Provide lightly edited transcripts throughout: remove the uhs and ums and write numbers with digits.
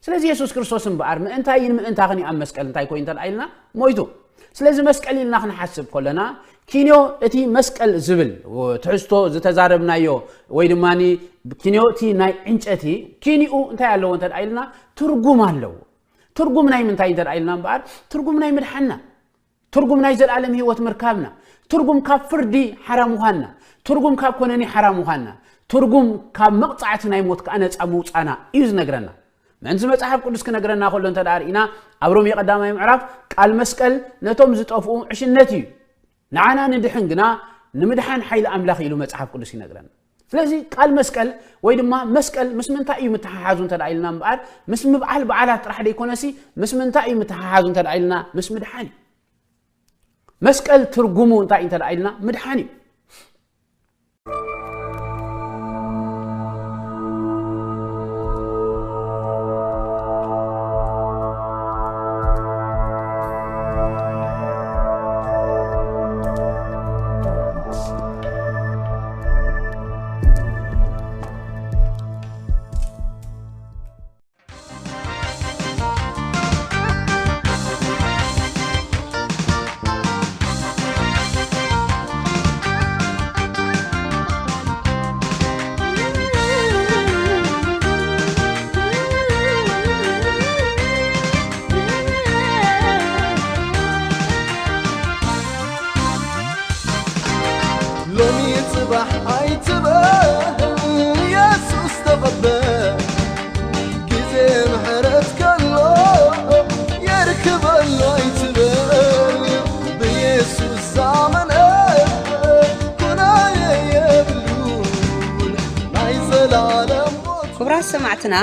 ስለዚህ ኢየሱስ ክርስቶስን በአር ምእንታይን ምእንታኸኒ ኣብ መስቀል እንታይ ኮይኑ ተላኢልና ሞይቱ ስለዚህ መስቀል ኢልና ክንሓስብ ከለና ኪንዮ እቲ መስቀል ዝብል ትሕዝቶ ዝተዛረብናዮ ወይ ድማኒ ኪንዮ እቲ ናይ ዕንጨቲ ኪኒኡ እንታይ ኣለዎ ተላኢልና ትርጉም ኣለዎ ትርጉም ናይ ምንታይ ተላኢልና በአር ትርጉም ናይ ምድሓና ትርጉም ናይ ዘላለም ህይወት ምርካብና ትርጉም ካብ ፍርዲ ሓራም ምዃንና ትርጉም ካብ ኮነኒ ሓራም ምዃንና ትርጉም ካብ መቕጻዕቲ ናይ ሞት ከነፃ ምውፃና እዩ ዝነግረና መንዝ መጽሐፍ ቅዱስ ክነግረና ከሎ እንተዳርኢና ኣብ ሮሜ ቀዳማይ ምዕራፍ ቃል መስቀል ነቶም ዝጠፍኡ ዕሽነት እዩ ንዓና ንድሕን ግና ንምድሓን ሓይሊ ኣምላኽ ኢሉ መጽሐፍ ቅዱስ ይነግረና ስለዚ ቃል መስቀል ወይ ድማ መስቀል ምስ ምንታይ እዩ ምትሓሓዙ እንተዳኢልና በአር ምስ ምብዓል በዓላት ጥራሕ ደይኮነሲ ምስ ምንታይ እዩ ምትሓሓዙ እንተዳኢልና ምስ ምድሓን መስቀል ትርጉሙ እንታይ እንተዳኢልና ምድሓን እዩ ክብራት ሰማዕትና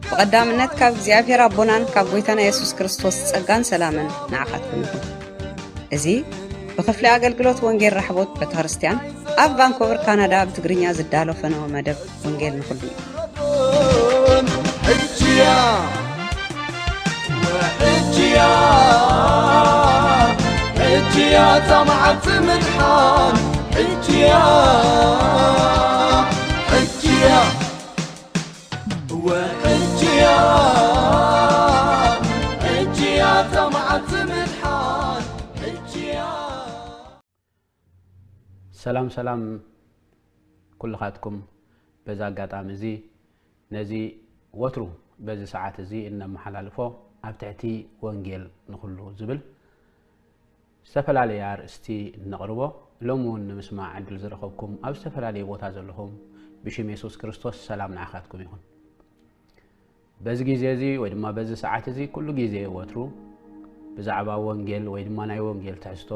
በቀዳምነት ካብ እግዚአብሔር አቦናን ካብ ጎይታና ኢየሱስ ክርስቶስ ጸጋን ሰላምን ንዓኻትኩም ይሁን። እዚ በክፍለ አገልግሎት ወንጌል ረሕቦት ቤተክርስቲያን ኣብ ቫንኮቨር ካናዳ ብትግርኛ ዝዳሎ ፈነወ መደብ ወንጌል ንኹሉ ሕጅያ ተማዓት ምድሓን ሕጅያ ሰላም ሰላም ኩልኻትኩም በዛ አጋጣሚ እዚ ነዚ ወትሩ በዚ ሰዓት እዚ እንመሓላልፎ ኣብ ትሕቲ ወንጌል ንኹሉ ዝብል ዝተፈላለዩ ኣርእስቲ ነቕርቦ ሎሚ እውን ንምስማዕ ዕድል ዝረኸብኩም ኣብ ዝተፈላለዩ ቦታ ዘለኹም ብሽም ኢየሱስ ክርስቶስ ሰላም ንዓኻትኩም ይኹን። በዚ ግዜ እዚ ወይ ድማ በዚ ሰዓት እዚ ኩሉ ግዜ ወትሩ ብዛዕባ ወንጌል ወይ ድማ ናይ ወንጌል ትሕዝቶ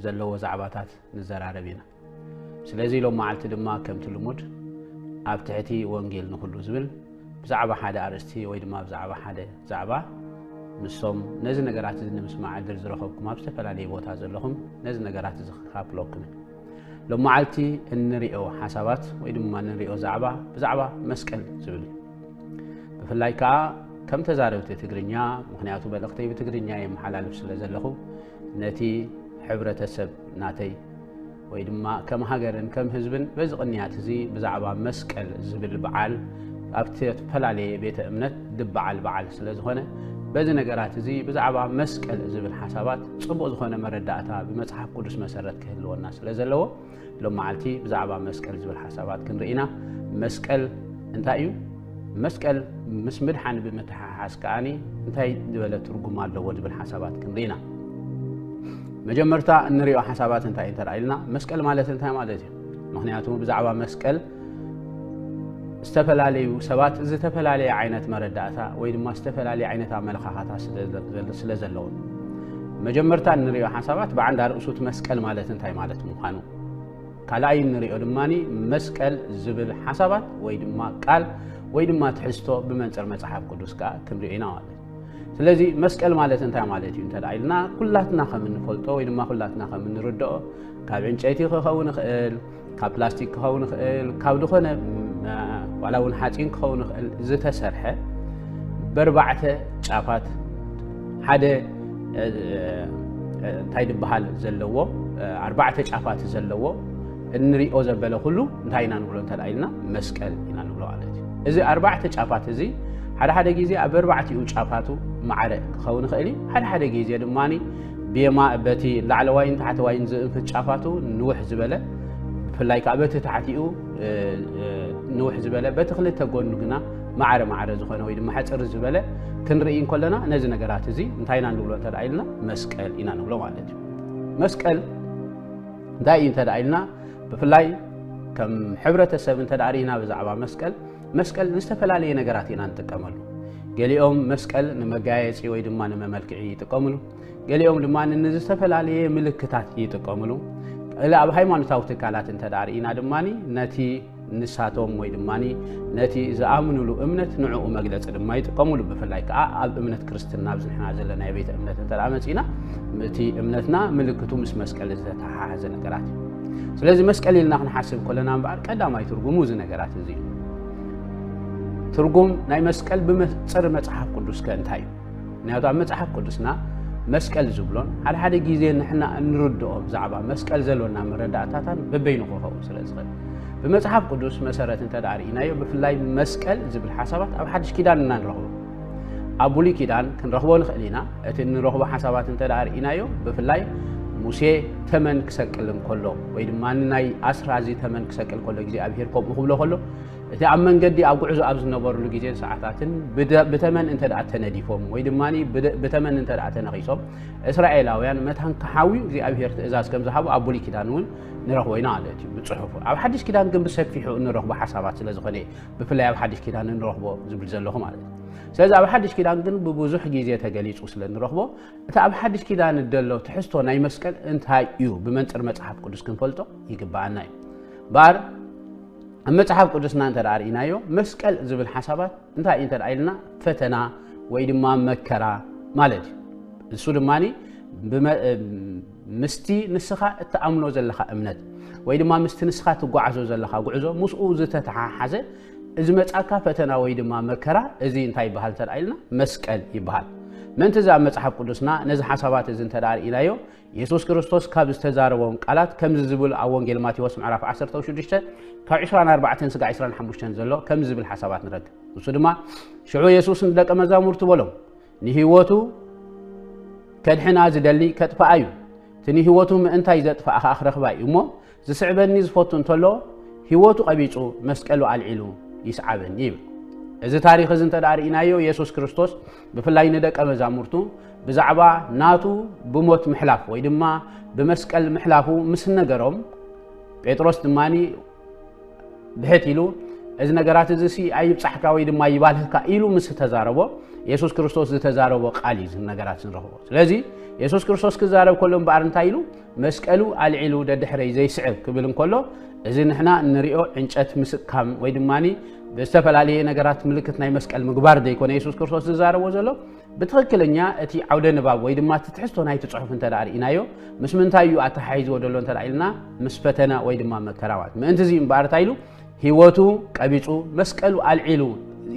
ዘለዎ ዛዕባታት ንዘራረብ ኢና። ስለዚ ሎም መዓልቲ ድማ ከምቲ ልሙድ ኣብ ትሕቲ ወንጌል ንኹሉ ዝብል ብዛዕባ ሓደ ኣርእስቲ ወይ ድማ ብዛዕባ ሓደ ዛዕባ ንሶም ነዚ ነገራት እዚ ንምስማዕ ዕድል ዝረኸብኩም ኣብ ዝተፈላለዩ ቦታ ዘለኹም ነዚ ነገራት እዚ ክካፍለኩም ሎም መዓልቲ እንሪኦ ሓሳባት ወይ ድማ እንሪኦ ዛዕባ ብዛዕባ መስቀል ዝብል ብፍላይ ከዓ ከም ተዛረብቲ ትግርኛ ምክንያቱ መልእኽተይ ብትግርኛ የመሓላልፍ ስለ ዘለኹ ነቲ ሕብረተሰብ ናተይ ወይ ድማ ከም ሃገርን ከም ህዝብን በዚ ቅንያት እዚ ብዛዕባ መስቀል ዝብል በዓል ኣብ ዝተፈላለየ ቤተ እምነት ድበዓል በዓል ስለ ዝኾነ በዚ ነገራት እዚ ብዛዕባ መስቀል ዝብል ሓሳባት ጽቡቕ ዝኾነ መረዳእታ ብመጽሓፍ ቅዱስ መሰረት ክህልወና ስለ ዘለዎ ሎም መዓልቲ ብዛዕባ መስቀል ዝብል ሓሳባት ክንርኢና መስቀል እንታይ እዩ መስቀል ምስ ምድሓን ብምትሓሓዝ ከዓኒ እንታይ ዝበለ ትርጉም ኣለዎ ዝብል ሓሳባት ክንርኢና መጀመርታ እንሪኦ ሓሳባት እንታይ እንተራኢልና መስቀል ማለት እንታይ ማለት እዩ ምክንያቱ ብዛዕባ መስቀል ዝተፈላለዩ ሰባት ዝተፈላለዩ ዓይነት መረዳእታ ወይ ድማ ዝተፈላለዩ ዓይነት ኣመለኻኽታ ስለ ዘለዎ መጀመርታ እንሪኦ ሓሳባት ብዓንዳ ርእሱት መስቀል ማለት እንታይ ማለት ምዃኑ ካልኣይ እንሪኦ ድማኒ መስቀል ዝብል ሓሳባት ወይ ድማ ቃል ወይ ድማ ትሕዝቶ ብመንጽር መጽሓፍ ቅዱስ ከዓ ክንርኢና ማለት ስለዚ መስቀል ማለት እንታይ ማለት እዩ እንተዳኢልና ኩላትና ከም እንፈልጦ ወይ ድማ ኩላትና ከም እንርድኦ ካብ ዕንጨይቲ ክኸውን ይኽእል ካብ ፕላስቲክ ክኸውን ይኽእል ካብ ዝኾነ ዋላ እውን ሓፂን ክኸውን ይኽእል ዝተሰርሐ በርባዕተ ጫፋት ሓደ እንታይ ድበሃል ዘለዎ ኣርባዕተ ጫፋት ዘለዎ እንሪኦ ዘበለ ኩሉ እንታይ ኢና ንብሎ እንተዳኢልና መስቀል ኢና ንብሎ ማለት እዩ እዚ ኣርባዕተ ጫፋት እዚ ሓደ ግዜ ኣብ ኣርባዕቲኡ ጫፋቱ ማዕረ ክኸውን ይኽእል እዩ ሓደ ግዜ ድማኒ ብየማ በቲ ላዕለዋይን ታሕተዋይን ዝእንፍት ጫፋቱ ንውሕ ዝበለ ብፍላይ ከዓ በቲ ታሕቲኡ ንውሕ ዝበለ በቲ ክልተ ጎኑ ግና ማዕረ ዝኾነ ወይ ድማ ሓፅር ዝበለ ክንርኢ እንከለና ነዚ ነገራት እዚ እንታይና ንብሎ ተዳኢልና መስቀል ኢና ንብሎ ማለት እዩ መስቀል እንታይ እዩ ተዳኢልና ብፍላይ ከም ሕብረተሰብ እንተዳሪና ብዛዕባ መስቀል ንዝተፈላለየ ነገራት ኢና ንጥቀመሉ ገሊኦም መስቀል ንመጋየፂ ወይ ድማ ንመመልክዒ ይጥቀምሉ ገሊኦም ድማ ንዝተፈላለየ ምልክታት ይጥቀምሉ ኣብ ሃይማኖታዊ ትካላት እንተዳሪና ድማኒ ነቲ ንሳቶም ወይ ድማኒ ነቲ ዝኣምንሉ እምነት ንዕኡ መግለፂ ድማ ይጥቀምሉ ብፍላይ ከዓ ኣብ እምነት ክርስትና ብዝሕና ዘለና ቤተ እምነት እንተዳመፂና እቲ እምነትና ምልክቱ ምስ መስቀል ዝተተሓሓዘ ነገራት እዩ ስለዚ መስቀል ኢልና ክንሓስብ ከለና እምበኣር ቀዳማይ ትርጉሙ እዚ ነገራት እዚ ትርጉም ናይ መስቀል ብመፅር መጽሓፍ ቅዱስ ከእንታይ እዩ ምክንያቱ ኣብ መጽሓፍ ቅዱስና መስቀል ዝብሎን ሓደ ግዜ ንሕና እንርድኦ ብዛዕባ መስቀል ዘለና መረዳእታታን በበይኑ ክኸውን ስለ ዝኽእል بمصحف قدوس مسارات انتداري إنايو بفلاي مسكال زبل حسابات أو حدش كيدان نرهو أبولي كيدان كن رهوان خلينا أتن رهو حسابات انتداري إنايو بفلاي موسى ثمن كسكلم كله ويدمان ناي أسرازي ثمن كسكل كله جزء أبير كوب مخبله كله إذا عمن قدي أبو عزو أبز نبر لجيزين ساعتين بثمن انتداري تناديفهم ويدماني بثمن انتداري تناقيسهم إسرائيل أويان متهن كحاوي زي أبير إزاز كم زحابو أبولي كيدانون نرهوينا عليه بتصحفه أو حدش كده نقوم بسفيحه نرهبه حسابات لازخني بفلاي أو حدش كده نرهبه زبل زلهم عليه سأز أو حدش كده نقوم ببوزح جيزية جليس وصل نرهبه أنت أو حدش كده ندلله تحسه ناي مسكن أنت هاي يو بمنتر متحف قدس كن فلتو يقبع الناي بار متحف قدسنا أنت رأينا يو مسكن زبل حسابات أنت هاي أنت رأينا فتنا ويدما مكرا مالج السودماني مستي نسخة التأمنو زلخا أمنت ويدما مستي نسخة تقعزو زلخا قعزو مسؤو زتتحا حزة إذا متأكا فتنا ويدما مكرا إذا انتاي بحال ترأيلنا مسكال يبحال من تزا متحف قدسنا نزا حسابات إذا انتدار إليو يسوس كريستوس كاب استزاربون قالات كم زبل أول جلماتي واسم عراف 10 توشدشت كاب 24 سقع 25 زلو كم زبل حسابات نرد وصدما شعو يسوس ندك مزامور تبولو نهيوتو كدحنا زدلي كتفايو تني هوتو انتاي زطفا اخر خباي امو زسعبني زفوتو انتلو هوتو قبيصو مسقلو علعلو يسعبني اذا تاريخ زنت دارينايو يسوس كريستوس بفلاي ندق مزامورتو بزعبا ناتو بموت محلاف وي دما بمسقل محلافو مس نغروم بيتروس دماني بهتيلو اذا نغرات زسي ايب صحكا وي دما يبالهكا ايلو مس تزاربو يسوس كريستوس زتزاربو قالي نغرات نرهبو سلازي يسوس كريستوس كزارب كلهم بارنتايلو مسقلو العلو ددحري زي سعب كبلن كله اذا نحنا نريو عنጨት مسكام ወይ ድማኒ በስተፈላለየ ነገራት ምልክት ናይ መስቀል ምግባር ደይኮነ ኢየሱስ ክርስቶስ ዝዛረቦ ዘሎ በትክክለኛ እቲ ዓውደ ንባብ ወይ ድማ ትሕዝቶ ናይ ጽሑፍ እንተዳሪናዮ ምስ ምንታዩ ኣተሓይዞ ደሎ እንተዳኢልና ምስ ፈተና ወይ ድማ መከራዋት ምእንቲ እዚ እምባርታይሉ ህይወቱ ቀቢጹ መስቀሉ አልዒሉ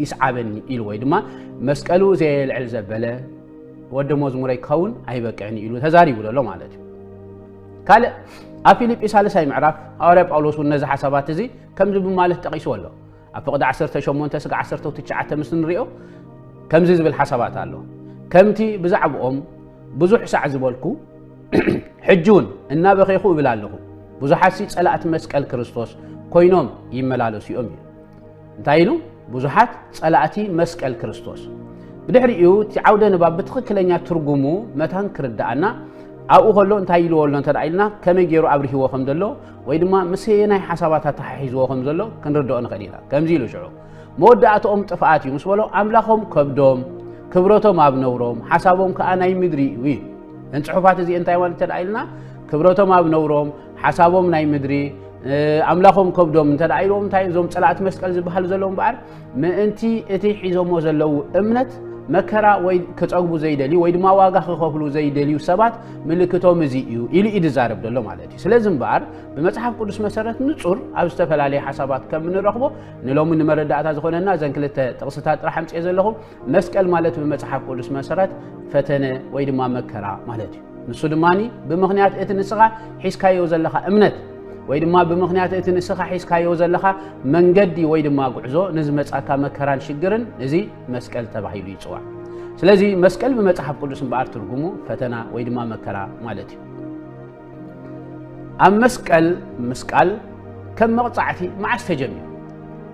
ይስዓበኒ ኢሉ ወይ ድማ መስቀሉ ዘየልዕል ዘበለ ወደ መዝሙረይ ከውን አይበቀዕኒ ኢሉ ተዛሪቡ ደሎ ማለት እዩ ካለ አፊልጵስ ሳልሳይ ምዕራፍ ሐዋርያ ጳውሎስ ወነዛ ሐሳባት እዚ ከምዚ በማለት ጠቂሱ ኣሎ أفقد 18 سقع 19 ምስ ንሪኦ ከምዚ ዝብል ሐሳባት ኣሎ ከምቲ ብዛዕባኦም ብዙሕ ሳዕ ዝበልኩ ሕጁን እና በኺኹ ይብላለኹ ብዙሓት ጸላእት መስቀል ክርስቶስ ኮይኖም ይመላለሱ እዮም እንታይ ኢሉ ብዙሓት ጸላእቲ መስቀል ክርስቶስ ብድሕሪኡ እቲ ዓውደ ንባብ ብትክክለኛ ትርጉሙ መታን ክርዳእና ኣብኡ ከሎ እንታይ ኢሉ ወሎ እንተዳኢልና ከመይ ገይሩ ኣብርሂዎ ከም ዘሎ ወይ ድማ ምስየናይ ሓሳባታት ተሓሒዝዎ ከም ዘሎ ክንርድኦ ንኽእል ኢና ከምዚ ኢሉ ሽዑ መወዳእትኦም ጥፍኣት እዩ ምስ በሎ ኣምላኾም ከብዶም ክብረቶም ኣብ ነውሮም ሓሳቦም ከዓ ናይ ምድሪ እዩ እንጽሑፋት እዚ እንታይ ማለት ተዳኢልና ክብረቶም ኣብ ነውሮም ሓሳቦም ናይ ምድሪ ኣምላኾም ከብዶም እንተዳኢሎም እንታይ ዞም ጸላእት መስቀል ዝበሃል ዘለዎም በዓል ምእንቲ እቲ ሒዞሞ ዘለው እምነት መከራ ወይ ከጸግቡ ዘይደሊ ወይ ድማ ዋጋ ክኸፍሉ ዘይደሊ ሰባት ምልክቶም እዚ እዩ ኢሉ ይዛረብ ደሎ ማለት እዩ ስለዚህ እምበር በመጽሐፍ ቅዱስ መሰረት ንጹር ኣብ ዝተፈላለዩ ሓሳባት ከም ንረኽቦ ንሎሚ ንመረዳእታ ዝኾነና ዘን ክልተ ጥቕስታት ጥራሕ ኣምጽእ ዘለኹም መስቀል ማለት በመጽሐፍ ቅዱስ መሰረት ፈተነ ወይ ድማ መከራ ማለት እዩ ንሱ ድማኒ ብምኽንያት እቲ ንስኻ ሒዝካዮ ዘለኻ እምነት ወይ ድማ ብምኽንያት እቲ ንስኻ ሒዝካዮ ዘለኻ መንገዲ ወይ ድማ ጉዕዞ ንዝመጻካ መከራን ሽግርን እዚ መስቀል ተባሂሉ ይጽዋዕ ስለዚ መስቀል ብመጽሓፍ ቅዱስ እምበኣር ትርጉሙ ፈተና ወይ ድማ መከራ ማለት እዩ ኣብ መስቀል ምስቃል ከም መቕጻዕቲ መዓስ ተጀሚሩ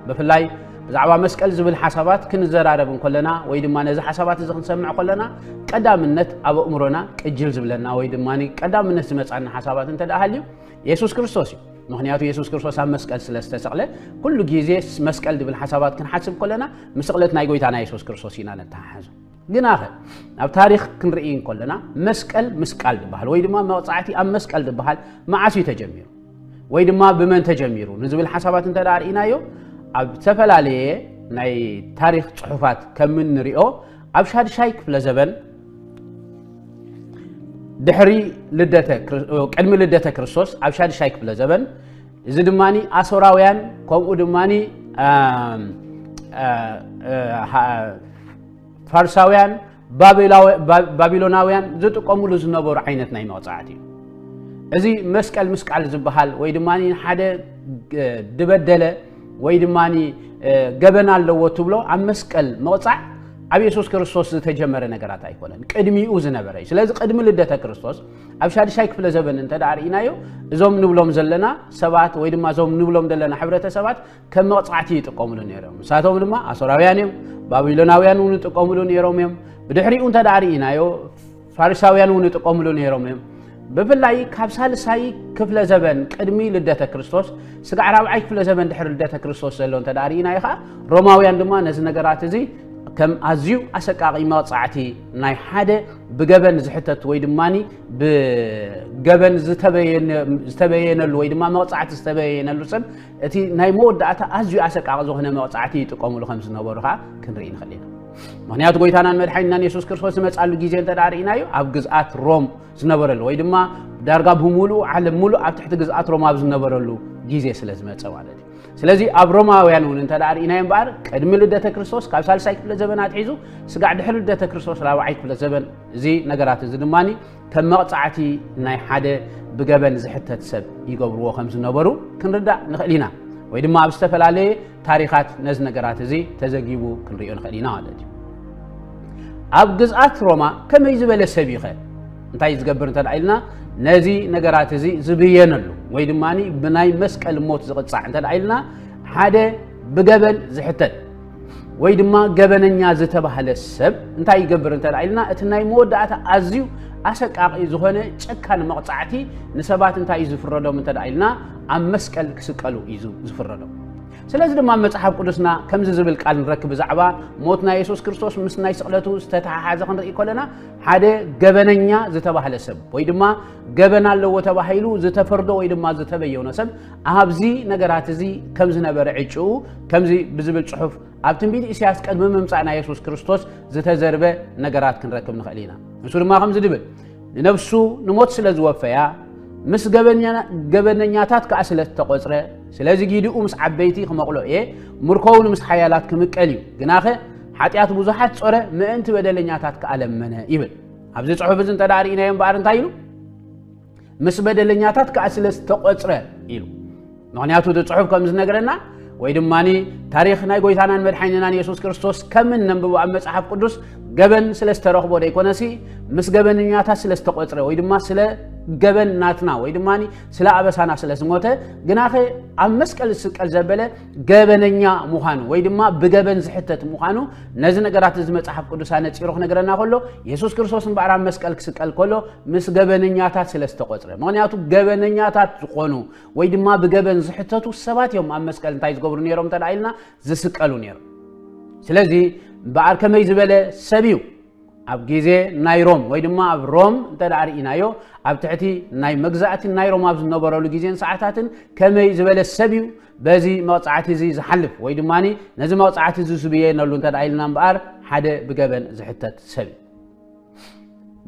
ብፍላይ ብዛዕባ መስቀል ዝብል ሓሳባት ክንዘራረብ እንከለና ወይ ድማ ነዚ ሓሳባት እዚ ክንሰምዕ ከለና ቀዳምነት ኣብ ኣእምሮና ቅጅል ዝብለና ወይ ድማ ቀዳምነት ዝመጻና ሓሳባት እንተዳሃልዩ ኢየሱስ ክርስቶስ እዩ ምክንያቱ ኢየሱስ ክርስቶስ ኣብ መስቀል ስለ ዝተሰቕለ ኩሉ ግዜ መስቀል ዝብል ሓሳባት ክንሓስብ ከለና ምስቕለት ናይ ጎይታና ኢየሱስ ክርስቶስ ኢና ነተሓሓዙ ግን ኣኸ ኣብ ታሪኽ ክንርኢ እንከለና መስቀል ምስቃል ዝበሃል ወይ ድማ መቕጻዕቲ ኣብ መስቀል ዝበሃል መዓስ እዩ ተጀሚሩ ወይ ድማ ብመን ተጀሚሩ ንዝብል ሓሳባት እንተዳርኢናዮ ኣብ ተፈላለየ ናይ ታሪኽ ጽሑፋት ከም እንሪኦ ኣብ ሻድሻይ ክፍለ ዘበን ድሕሪ ቅድሚ ልደተ ክርስቶስ ኣብ ሻድሻይ ክፍለ ዘበን እዚ ድማኒ ኣሶራውያን ከምኡ ድማኒ ፋርሳውያን ባቢሎናውያን ዝጥቀሙሉ ዝነበሩ ዓይነት ናይ መቕጻዕቲ እዚ መስቀል ምስቃል ዝበሃል ወይ ድማኒ ሓደ ድበደለ ወይ ድማኒ ገበና ኣለዎ ትብሎ ኣብ መስቀል መቕጻዕ ኣብ ኢየሱስ ክርስቶስ ዝተጀመረ ነገራት ኣይኮነን ቅድሚኡ ዝነበረ እዩ ስለዚ ቅድሚ ልደተ ክርስቶስ ኣብ ሻድሻይ ክፍለ ዘበን እንተዳርኢናዮ እዞም ንብሎም ዘለና ሰባት ወይ ድማ እዞም ንብሎም ዘለና ሕብረተሰባት ከም መቕጻዕቲ ይጥቀሙሉ ነይሮም ንሳቶም ድማ ኣሶራውያን እዮም ባቢሎናውያን እውን ይጥቀሙሉ ነይሮም እዮም ብድሕሪኡ እንተዳርኢናዮ ፋሪሳውያን እውን ይጥቀሙሉ ነይሮም እዮም ብፍላይ ካብ ሳልሳይ ክፍለ ዘበን ቅድሚ ልደተ ክርስቶስ ስጋዕ ራብዓይ ክፍለ ዘበን ድሕሪ ልደተ ክርስቶስ ዘሎ እንተዳርኢናዮ ኸ ሮማውያን ድማ ነዚ ነገራት እዚ ከም ኣዝዩ ኣሰቃቂ መቕጻዕቲ ናይ ሓደ ብገበን ዝሕተት ወይ ድማኒ ብገበን ዝተበየነሉ ወይ ድማ መቕጻዕቲ ዝተበየነሉ ሰብ እቲ ናይ መወዳእታ ኣዝዩ ኣሰቃቂ ዝኾነ መቕጻዕቲ ይጥቀሙሉ ከም ዝነበሩ ኸ ክንርኢ ንኽእል ኢና ምክንያቱ ጎይታናን መድሓኒትናን ኢየሱስ ክርስቶስ ዝመጻሉ ግዜ እንተዳርኢናዮ ኣብ ግዝኣት ሮም ዝነበረሉ ወይ ድማ ዳርጋ ብምሉእ ዓለም ሙሉእ ኣብ ትሕቲ ግዝኣት ሮም ኣብ ዝነበረሉ ግዜ ስለ ዝመጸ ማለት እዩ ስለዚ ኣብ ሮማውያን እውን እንተዳርኢናዮ እምበኣር ቅድሚ ልደተ ክርስቶስ ካብ ሳልሳይ ክፍለ ዘበን ኣትሒዙ ስጋዕ ድሕሪ ልደተ ክርስቶስ ራብዓይ ክፍለ ዘበን እዚ ነገራት እዚ ድማኒ ከም መቕጻዕቲ ናይ ሓደ ብገበን ዝሕተት ሰብ ይገብርዎ ከም ዝነበሩ ክንርዳእ ንኽእል ኢና ወይ ድማ ኣብ ዝተፈላለየ ታሪኻት ነዚ ነገራት እዚ ተዘጊቡ ክንሪኦ ንኽእል ኢና ማለት እዩ ኣብ ግዝኣት ሮማ ከመይ ዝበለ ሰብ ይኸ እንታይ ዝገብር እንተዳኢልና ነዚ ነገራት እዚ ዝብየነሉ ወይ ድማኒ ብናይ መስቀል ሞት ዝቕጻዕ እንተዳኢልና ሓደ ብገበን ዝሕተት ወይ ድማ ገበነኛ ዝተባሃለ ሰብ እንታይ ይገብር እንተዳኢልና እቲ ናይ መወዳእታ ኣዝዩ ኣሰቃቂ ዝኾነ ጨካን መቕጻዕቲ ንሰባት እንታይ እዩ ዝፍረዶም እንተዳኢልና ኣብ መስቀል ክስቀሉ እዩ ዝፍረዶም ስለዚ ድማ መጽሓፍ ቅዱስና ከምዚ ዝብል ቃል ንረክብ ብዛዕባ ሞት ናይ ኢየሱስ ክርስቶስ ምስ ናይ ስቕለቱ ዝተተሓሓዘ ክንርኢ ከለና ሓደ ገበነኛ ዝተባሃለ ሰብ ወይ ድማ ገበና ኣለዎ ተባሂሉ ዝተፈርዶ ወይ ድማ ዝተበየነ ሰብ ኣብዚ ነገራት እዚ ከም ዝነበረ ዕጭኡ ከምዚ ብዝብል ጽሑፍ ኣብ ትንቢት ኢሳያስ ቀድሚ ምምጻእ ናይ ኢየሱስ ክርስቶስ ዝተዘርበ ነገራት ክንረክብ ንኽእል ኢና ንሱ ድማ ከምዚ ድብል ንነፍሱ ንሞት ስለ ዝወፈያ ምስ ገበነኛታት ከዓ ስለ ዝተቆፅረ ስለዚ ጊድኡ ምስ ዓበይቲ ክመቕሎ እየ ምርኮውን ምስ ሓያላት ክምቀል እዩ ግናኸ ሓጢኣት ብዙሓት ጾረ ምእንቲ በደለኛታት ከዓ ለመነ ይብል ኣብዚ ጽሑፍ እዚ እንተዳርኢናዮ እምበኣር እንታይ ኢሉ ምስ በደለኛታት ከዓ ስለ ዝተቆፅረ ኢሉ ምክንያቱ እቲ ጽሑፍ ከም ዝነግረና ወይ ድማኒ ታሪኽ ናይ ጎይታናን መድሓኒትናን ኢየሱስ ክርስቶስ ከም ነንብቦ ኣብ መጽሓፍ ቅዱስ ገበን ስለ ዝተረኽቦ ደይኮነሲ ምስ ገበነኛታት ስለ ዝተቆፅረ ወይ ድማ ስለ ገበን ናትና ወይ ድማኒ ስለ ኣበሳና ስለ ዝሞተ ግናኸ ኣብ መስቀል ዝስቀል ዘበለ ገበነኛ ምዃኑ ወይ ድማ ብገበን ዝሕተት ምዃኑ ነዚ ነገራት እዚ መጽሓፍ ቅዱስ ነፂሩ ክነግረና ከሎ ኢየሱስ ክርስቶስ እምበኣር ኣብ መስቀል ክስቀል ከሎ ምስ ገበነኛታት ስለ ዝተቆፅረ ምክንያቱ ገበነኛታት ዝኾኑ ወይ ድማ ብገበን ዝሕተቱ ሰባት እዮም ኣብ መስቀል እንታይ ዝገብሩ ነይሮም እንተዳኢልና ዝስቀሉ ነይሮም ስለዚ እምበኣር ከመይ ዝበለ ሰብ እዩ ኣብ ግዜ ናይ ሮም ወይ ድማ ኣብ ሮም እንተዳርኢናዮ ኣብ ትሕቲ ናይ መግዛእቲ ናይ ሮም ኣብ ዝነበረሉ ግዜን ሰዓታትን ከመይ ዝበለ ሰብ እዩ በዚ መቕጻዕቲ እዚ ዝሓልፍ ወይ ድማኒ ነዚ መቕጻዕቲ እዚ ዝብየነሉ እንተዳኢልና እምበኣር ሓደ ብገበን ዝሕተት ሰብ እዩ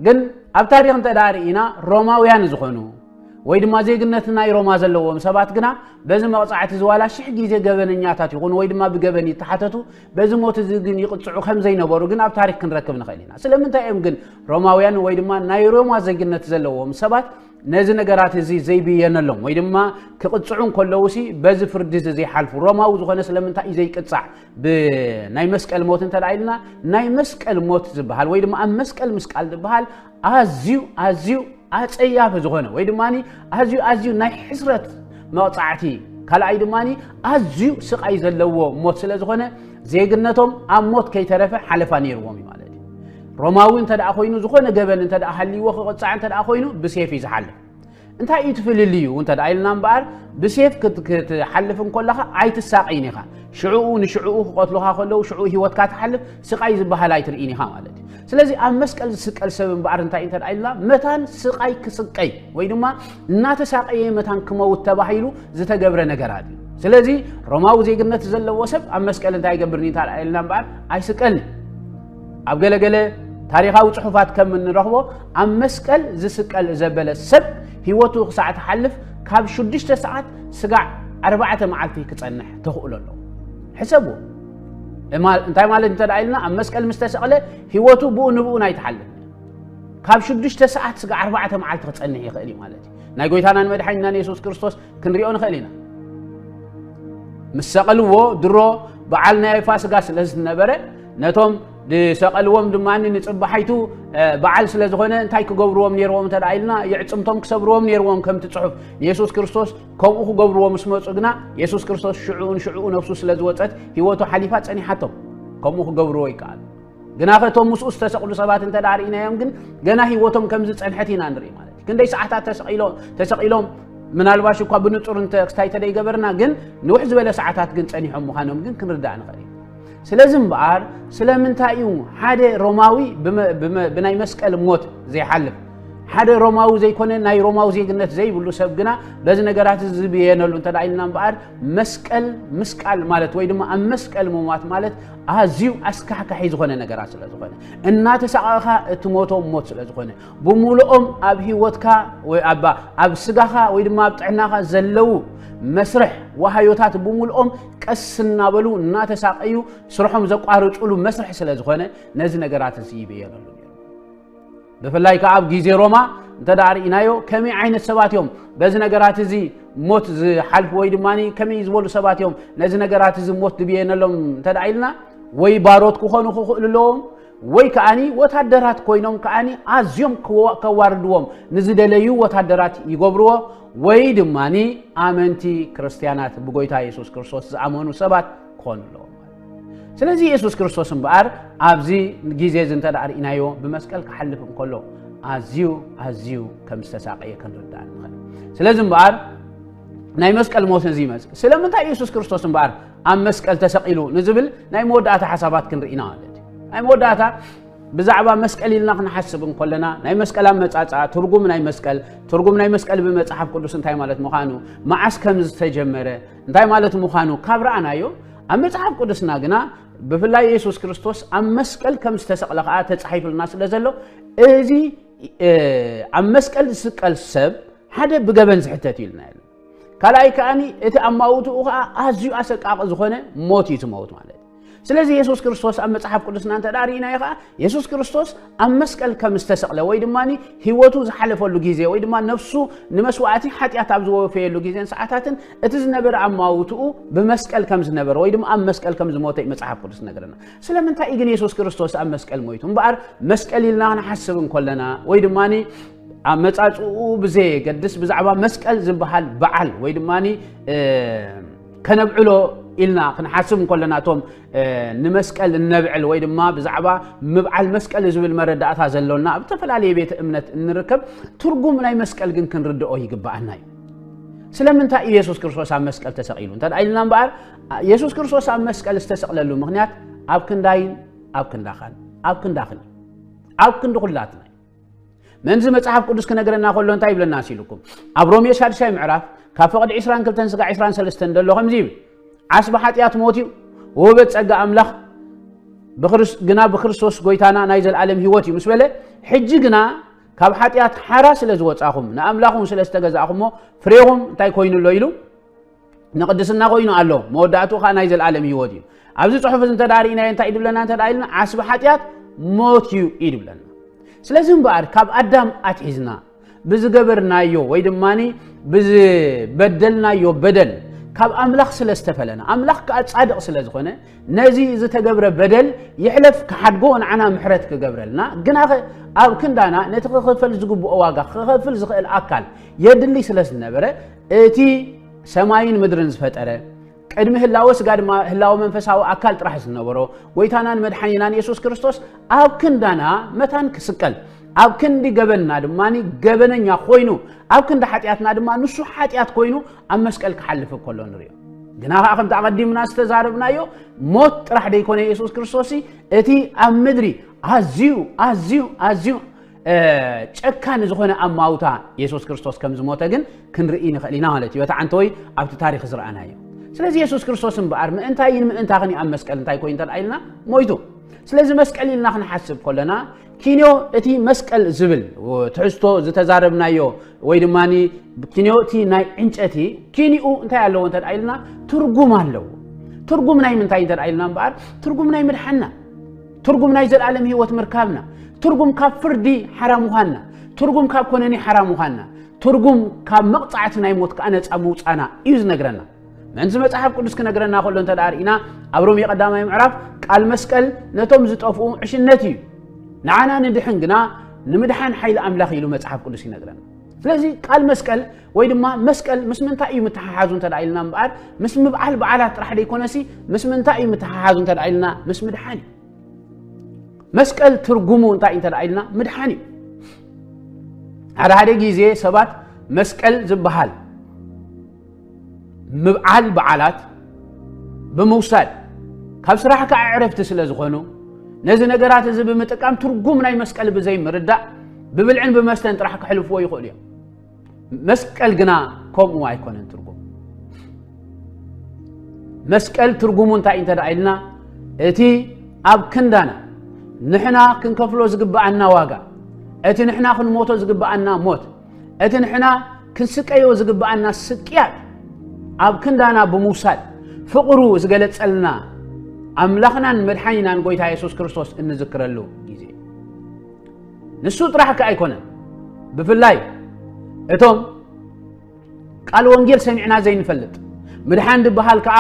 ግን ኣብ ታሪኽ እንተዳርኢና ሮማውያን ዝኾኑ ወይ ድማ ዜግነት ናይ ሮማ ዘለዎም ሰባት ግና በዚ መቕጻዕቲ ዝዋላ ሽሕ ግዜ ገበነኛታት ይኹኑ ወይ ድማ ብገበን ይተሓተቱ በዚ ሞት እዚ ግን ይቕጽዑ ከም ዘይነበሩ ግን ኣብ ታሪኽ ክንረክብ ንኽእል ኢና ስለምንታይ እዮም ግን ሮማውያን ወይ ድማ ናይ ሮማ ዜግነት ዘለዎም ሰባት نزي نجارات زي بينالهم ويدما كقطعون كلوسي بز فردز زي حلف روما وزخنا سلمنتا زي قطع بناي مسقل موت انت دايلنا ناي مسقل موت زبحال ويدما ام مسقل مسقال زبحال ازيو اصياف زخنا ويدماني ازيو ناي حسرت مقطعتي كلا ايدماني ازيو سقاي زلو موت سلا زخنا زيغنتهم ام موت كيترفه حلفان يرومي مالتي روماوي انت دا خوينو زخونه جبل انت دا حليو قصع انت دا خوينو بسيف يزحلف انت يتفلليو انت دا ايلنا مبار بسيف كتحلفن كلها ايتساقينيخا شعوء قتلوها كلو شعوء هيوت كاتحلف سقاي زبحال ايترينيخا مالتي ስለዚህ ኣብ መስቀል ዝስቀል ሰብ እምባር እንታይ እንተ ዳይልና መታን ስቃይ ክስቀይ ወይ ድማ እናተሳቀየ መታን ክመውት ተባሂሉ ዝተገብረ ነገራት ስለዚህ ሮማዊ ዜግነት ዘለዎ ሰብ ኣብ መስቀል እንታይ ይገብርኒ እንታ ዳይልና እምባር ኣይስቀል ኣብ ገለገለ ታሪኻዊ ጽሑፋት ከም እንረኽቦ ኣብ መስቀል ዝስቀል ዘበለ ሰብ ህይወቱ ክሳዕ ተሓልፍ ካብ 6 ሰዓት ስጋዕ 4 መዓልቲ ክጸንሕ ተኽእሎ ኣሎ ሕሰቡ እንታይ ማለት እንተ ዳይልና ኣብ መስቀል ምስተሰቀለ ህይወቱ ብኡንብኡን ኣይተሓልፍ ካብ 6 ሰዓት ስጋዕ 4 መዓልቲ ክጸንሕ ይኽእል ማለት ናይ ጎይታናን መድሓኒትናን ኢየሱስ ክርስቶስ ክንሪኦ ንኽእል ኢና ምስ ሰቀልዎ ድሮ በዓል ናይ ፋሲካ ስለ ዝነበረ ነቶም ሰቀልዎም ድማኒ ንጽባሓይቱ በዓል ስለ ዝኾነ እንታይ ክገብርዎም ነይሮም እንተ ዳይልና ይዕጽምቶም ክሰብርዎም ነይሮም ከም ትጽሑፍ ኢየሱስ ክርስቶስ ከምኡ ክገብርዎም ስመጹ ግና ኢየሱስ ክርስቶስ ሽዑ ነፍሱ ስለ ዝወፀት ህይወቱ ሓሊፋ ጸኒሓቶም ከምኡ ክገብርዎ ይከኣል ግና ከቶም ምስኡ ዝተሰቕሉ ሰባት እንተ ዳሪእናዮም ግን ገና ህይወቶም ከም ዝጸንሐት ኢና ንርኢ ማለት ክንደይ ሰዓታት ተሰቂሎም ምናልባሽ እኳ ብንጹር እንተ ክስታይ ተደይገበርና ግን ንውሕ ዝበለ ሰዓታት ግን ጸኒሖም ምዃኖም ግን ክንርዳእ ንኽእል ስለዚህ እምበኣር ስለምንታይ እዩ ሓደ ሮማዊ ብናይ መስቀል ሞት ዘይሓልፍ ሓደ ሮማዊ ዘይኮነ ናይ ሮማዊ ዜግነት ዘይብሉ ሰብ ግና በዚ ነገራት ዝብየነሉ እንተ ዳይልና እምበኣር መስቀል ምስቃል ማለት ወይ ድማ ኣብ መስቀል ምሟት ማለት ኣዝዩ ኣስካሕካሒ ዝኾነ ነገራት ስለ ዝኾነ እናተሰቃኻ እትሞቶም ሞት ስለ ዝኾነ ብሙሉኦም ኣብ ህይወትካ ወይ ኣብ ስጋኻ ወይ ድማ ኣብ ጥዕናኻ ዘለው መስርሕ ወሃዮታት ብሙሉኦም ቀስና በሉ እናተሳቀዩ ስርሖም ዘቋርጹሉ መስርሕ ስለ ዝኾነ ነዚ ነገራት ይብየነሉ بفلاي كعب جيزي روما تدارينايو كمي عين السبات يوم بز نجارات زي موت زي حلف ويد ماني كمي يزول سبات يوم نز نجارات زي موت بينا لهم تدعيلنا وي باروت كخانو خخل لهم وي كأني وتحدرات كوينهم كأني عزيم كواردوهم نزيد ليو وتحدرات يقبروا ويد ماني آمنتي كريستيانات بقولتها يسوع كريستوس آمنوا سبات خانو لهم ስለዚህ ኢየሱስ ክርስቶስን በአር ኣብዚ ጊዜ ዝንተዳር ኢናዮ በመስቀል ከሐልፍም ኮሎ አዚዩ ከምስተሳቀየ ከንርዳን ማለት ስለዚህ በአር ናይ መስቀል ሞት እዚ መስ ስለምንታይ ኢየሱስ ክርስቶስን በአር ኣብ መስቀል ተሰቂሉ ንዝብል ናይ መወዳእታ ሓሳባት ክንርኢና ማለት ናይ መወዳእታ ብዛዕባ መስቀል ኢልና ክንሓስብን ኮለና ናይ መስቀል ኣመጻጻ ትርጉም ናይ መስቀል በመጽሐፍ ቅዱስ እንታይ ማለት ምዃኑ ማዓስ ከም ዝተጀመረ እንታይ ማለት ምዃኑ ካብ ረኣናዮ ኣብ መጽሐፍ ቅዱስና ግና بفلاي يسوع كريستوس أم مسكال كم استسقل قاعد تصحيف الناس لازلو إذي أم مسكال سكال سب هذا بجبن زحتتي لنا كلاي كأني إذا أم موتو أزيو أسك أقزخونه موتي تموت ماله ስለዚህ ኢየሱስ ክርስቶስ ኣብ መጽሐፍ ቅዱስና ተዳሪና ይኻ ኢየሱስ ክርስቶስ ኣብ መስቀል ከም ዝተሰቅለ ወይ ድማኒ ህይወቱ ዝሐለፈሉ ጊዜ ወይ ድማ ነፍሱ ንመስዋዕቲ ኃጢአት ኣብ ዝወፈየሉ ጊዜን ሰዓታትን እቲ ዝነበረ ኣማውቱ በመስቀል ከም ዝነበረ ወይ ድማ ኣብ መስቀል ከም ዝሞተ መጽሐፍ ቅዱስ ነገርና ስለምንታይ ግን ኢየሱስ ክርስቶስ ኣብ መስቀል ሞይቱ እምበኣር መስቀል ኢልና ንሓስብን ኮለና ወይ ድማኒ ኣመጻጽኡ ብዘ ገድስ ብዛዕባ መስቀል ዝበሃል በዓል ወይ ድማኒ ከነብዕሎ إلنا خنحاسب كلنا توم نمسكال النبعل ويد ما بزعبا مبعل مسكال زبل مرد أتها زلونا بتفل عليه بيت أمنة نركب ترجم من أي مسكال جن كن رد أوه يقبعنا سلام أنت يسوع كريستوس عم مسكال تسقيلون ترى أيلنا بقى يسوع كريستوس عم مسكال استسقل له مغنيات أبكن داين أبكن داخل أبكن دخلاتنا من زي ما تعرف قدوس كنا قرنا خلون طيب للناس يلكم أبروم يشهد شيء معرف كفقد 20 كل تنسق 20 سلستن دلو خمزيب عصب حاتيات موتي وبتصقى أملاخ جنا بخريستوس قويتانا نايزل العالم هيوتي مسبله حج جنا كاب حاتيات حراس لزوج أخهم نأملاخهم سلستجز أخهم فريهم تاي كوين الليلو نقدسنا كوينو الله مودعتو خا نايزل العالم هيوتي عبد صحف أنت دارينا أنت عيد لنا أنت دارينا عصب حاتيات موتيو عيد لنا سلزم بار كاب أدم أتحزنا بزجبرنايو ويدماني بزبدلنايو بدل كاب أملاخ سلستفلنا أملاخ كأتصادق سلزخونه نزي إذا تجبر بدل يحلف كحدقون عنا محرت كجبرلنا جنا أو كندانا نتخفل زجوب أواجا خفل زق الأكل يدلي سلسنا برا تي سماين مدرنز فترة قدمه هلاوس قاد ما هلاو منفساو أكل راح يسنورو ويتانا مدحنينان يسوع كريستوس أو كندانا متان كسكل أو كندي جبلنا دماني جبلنا خوينو أو كند حتياتنا دماني نسو حتيات خوينو أما مسكال كحلف كلون ريو جناها أخم تعقدي من استزاربنا يو موت راح يكون يسوع كريستوسي أتي أمدري أزيو كان زخونه أماوتا يسوع كريستوس كم زموتا جن كنرئين خلينا هالتي وتعنتوي أو تاريخ زرعنا يو سلازي يسوع كريستوس بقار من أنت غني أم مسكال أنت يكون ترأيلنا مويتو سلازي مسكال لنا خن حسب كلنا كينيو أتي مسكال زبل وتحسته زتزاربنا يو ويدماني كينيو تي ناي إنش أتي كينيو أنت يالله أنت ترأيلنا ترجم هاللو ترجم ناي من تاين ترأيلنا بقار ترجم ناي مرحنا ترجم ناي زل عالم هي وتمركبنا ترجم كفردي حرام وهنا ترجم ككونني حرام وهنا ترجم كمقطعتنا يموت كأنا أموت أنا يوز نجرنا من زمان صاحب كل سكن نجرنا خلوا أنت دارينا أبروم يقدام يعرف قال مسكال نتوم زت أفو عشان نتي نعنا ندحن جنا نمدحن حيل أملاخ يلو ما صاحب كل سكن نجرنا فلذي قال مسكال ويد ما مسكال مش من تأي متحازون تدعيلنا بعد مش مبعال بعالات راح يكون سي مش من تأي متحازون تدعيلنا مش مدحني مسكال ترجمو انت تدعيلنا مدحني على هذا جيزي سبات مسكال زبحال مبعال بعالات بموساد كاب صراحة كعرفت سلازخونو نزي نقرات زي بمتقام ترجم ناي مسكال بزي مردع ببلعن بمستن راح كحلفو يقول يا مسكال جنا كم واي كونن ترجم مسكال ترجمو انت تدعيلنا اتي اب كندانا نحنا كنكفلو زقبعنا واقع اتي نحنا كنموتو زقبعنا موت اتي نحنا كنسقيو زقبعنا سقيات اب كندانا بموساد فقرو زغلصلنا املاخنا مدحينا غويتا يسوع كريستوس انذكرلو غيزي نسو طرحك ايكونن بفلاي اتوم قال وانجيل سمعنا زي نفلط مدحان دبحال كا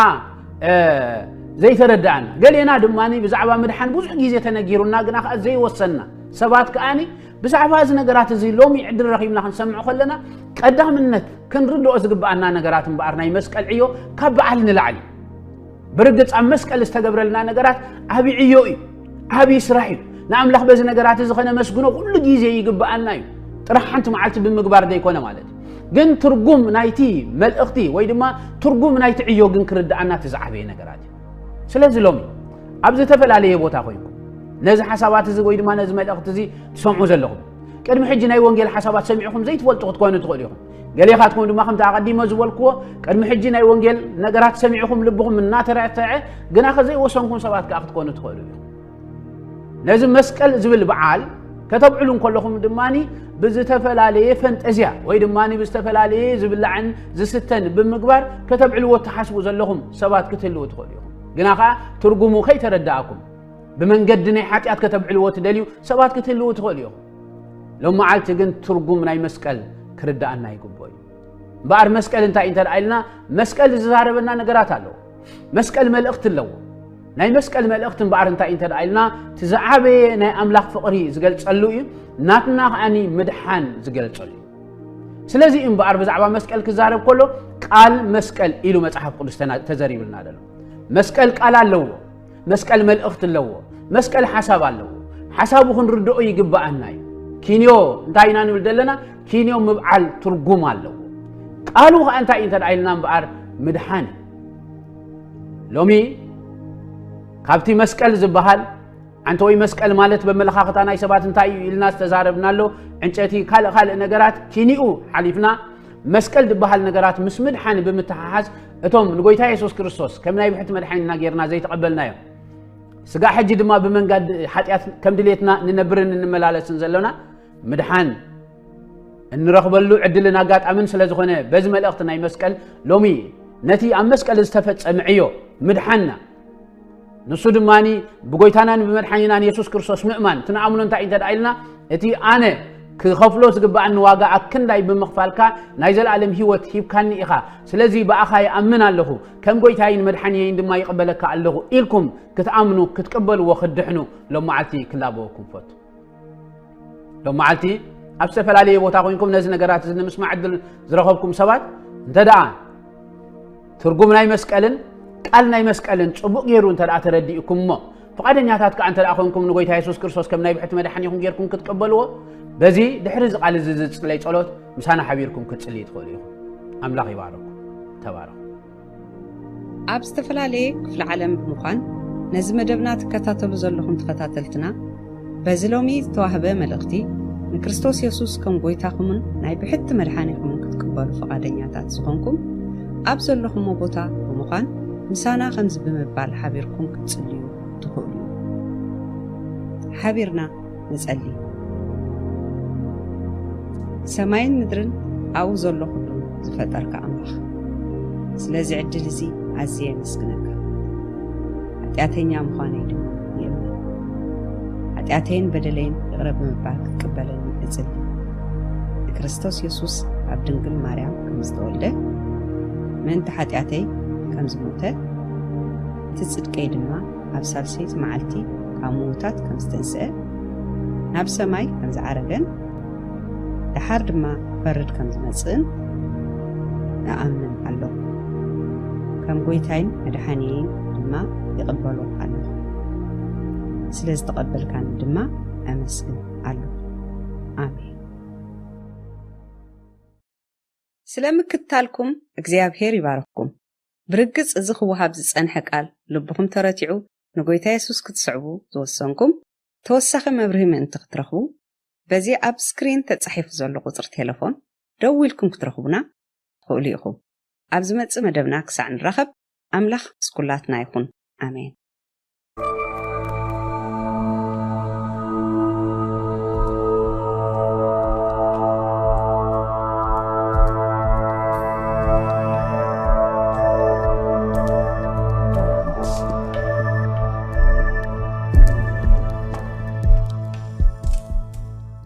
زي تردعنا قال لنا دماني بزعبا مدحان بوزح غيزي تنغيرونا غنا زي وصلنا سبات كاني بزعبا از نغرات زي لومي عدل رخيمنا نسمعو خلنا قدامنت كنردو ازغبانا نغرات بارنا يمسكل عيو كبعل نلعلي برقص ام مسكل استغبرلنا نغرات ابي عيوي ابي اسرائيل نعم لخ بز نغرات زخنا مسغنو كل غيزي يغبانا يو طرحنت معلت بمغبار دي كونه مالت جن ترجم نايتي ملأختي ويدما ترجم نايتي عيو جن كردعنا تزعبي نغرات سلازي لومي ابز تفل عليه بوتا خويكم نزي حسابات زي ويدما نزي ملأخت زي تسمعوا زلكم قدم حجي ناي وانجيل حسابات سمعكم زي تفلطوا تكونوا تقوليهم قال لي خاتكم دما خم تقديمه زبلكو قدم حجي ناي وانجيل نغرات سمعكم لبكم من ناترعتع غنا خزي وسنكم سبات كاخ تكونوا تقولوا نزي مسكل زبل بعال كتبعلون كلكم دماني بزتفلاليه فانتازيا وي دماني بزتفلاليه زبلعن زستن بمغبار كتبعلو تحسبوا زلهم سبات كتلو تقولوا غنا ترجمو خي ترداكم بمنقدني حاتيات كتبعلو تدليو سبات كتلو تقولوا لما عالت جن ترجم ناي مسكل كردانا يقبوي بار مسكل انت عيلنا مسكل زاربنا نغرات الله مسكل ملأخت لو ناي مسكل ملأخت بار انت عيلنا تزعابي ناي املاح فقري زغلصلو ناتنا اني مدحان زغلصلو سلازي ان بار بزعبا مسكل كزارب كله قال مسكل إلو مصحف قدس تزريبلنا دلو مسكل قال الله مسكل ملأخت لو مسكل حساب الله حسابو كنردو يغبانا كينيو انتاينا نبدلنا كينيو مبعال ترجم الله قالوا انت عيلنا بار مدحان لومي كابتي مسكل زبحال انت وي مسكل مالت بملخاختا ناي سبات انتاي يلنا استزاربنا له انچتي خال نغرات كينيو حليفنا مسكل دبحال نغرات مس مدحان بمتحاز اتوم نغويتا يسوع كريستوس كمناي بحت مدحاننا غيرنا زي تقبلنا يوم سغا حجي دما بمنغاد حطيات كم دليتنا ننبرن نملالسن زلونا مدحان نرخبلو عدلنا قاطعمن سلازخونه بز ملأختنا يمسكل لومي نتي ام مسكل استفصمعيو مدحنا نسو دماني بغويتانا بمدحاننا يسوع كريستوس مؤمن تنعملوا انت عيلنا اتي انا ክኸፍሎ ዝግባእኒ ዋጋ ኣክንዳይ ብምኽፋልካ ናይ ዘለዓለም ህይወት ሂብካኒ ኢኻ ስለዚ በኣኻ ይኣምን ኣለኹ ከም ጎይታይን መድሓኒየይን ድማ ይቕበለካ ኣለኹ ኢልኩም ክትኣምኑ ክትቀበልዎ ክድሕኑ ሎመዓልቲ ክላበወኩም ፈቱ ሎመዓልቲ ኣብ ዝተፈላለየ ቦታ ኮይንኩም ነዚ ነገራት ንምስማዕ ዕድል ዝረኸብኩም ሰባት እንተደኣ ትርጉም ናይ መስቀልን ቃል ናይ መስቀልን ጽቡቕ ጌሩ እንተደኣ ተረዲእኩም እሞ ፈቃደኛታት ከዓ እንተደኣ ኮይንኩም ንጎይታ ኢየሱስ ክርስቶስ ከም ናይ ብሕቲ መድሓኒኹም ጌርኩም ክትቀበልዎ በዚ ድሕሪ ዝቃል ዝጽለይ ጸሎት ምሳና ሓቢርኩም ክትጽልይ ትኽእሉ ኢኹም ኣምላኽ ይባረኩም ተባረኹ ኣብ ዝተፈላለየ ክፍለ ዓለም ብምዃን ነዚ መደብና ትከታተሉ ዘለኹም ተኸታተልትና በዚ ሎሚ ዝተዋህበ መልእኽቲ ንክርስቶስ ኢየሱስ ከም ጎይታኹምን ናይ ብሕቲ መድሓኒኹምን ክትቅበሉ ፈቃደኛታት ዝኾንኩም ኣብ ዘለኹም ቦታ ብምዃን ምሳና ከምዚ ብምባል ሓቢርኩም ክትጽልዩ ትኽእሉ ሓቢርና ንጸሊ ሰማይን ምድርን ኣብኡ ዘሎ ኩሉ ዝፈጠርካ ኣምላኽ ስለዚ ዕድል እዚ ኣዝየ መስግነካ ኃጢአተኛ ምዃነይ ድማ የእምን ኃጢአተይን በደለይን ይቕረ ብምባል ክትቅበለኒ እጽሊ ንክርስቶስ ኢየሱስ ኣብ ድንግል ማርያም ከም ዝተወልደ ምእንቲ ኃጢአተይ ከም ዝሞተ እቲ ጽድቀይ ድማ ኣብ ሳልሰይቲ መዓልቲ ካብ ምዉታት ከም ዝተንስአ ናብ ሰማይ ከም ዝዓረገን ድሓር ድማ ፈርድ ከም ዝመጽእን ንኣምን ኣለኹ ከም ጎይታይን መድሓኒየይን ድማ ይቕበሎ ኣለኹ ስለ ዝተቐበልካኒ ድማ ኣመስግን ኣለኹ ኣሜን ስለምክትታልኩም እግዚአብሔር ይባርክኩም ብርግጽ እዚ ክወሃብ ዝጸንሐ ቃል ልብኹም ተረቲዑ ንጎይታ ኢየሱስ ክትስዕቡ ዝወሰንኩም ተወሳኺ መብርሂ ምእንቲ ክትረኽቡ በዚ ኣብ ስክሪን ተጻሒፉ ዘሎ ቁጽሪ ቴሌፎን ደው ኢልኩም ክትረኽቡና ትኽእሉ ኢኹም ኣብ ዝመጽእ መደብና ክሳዕ ንራኸብ ኣምላኽ ስኩላትና ይኹን ኣሜን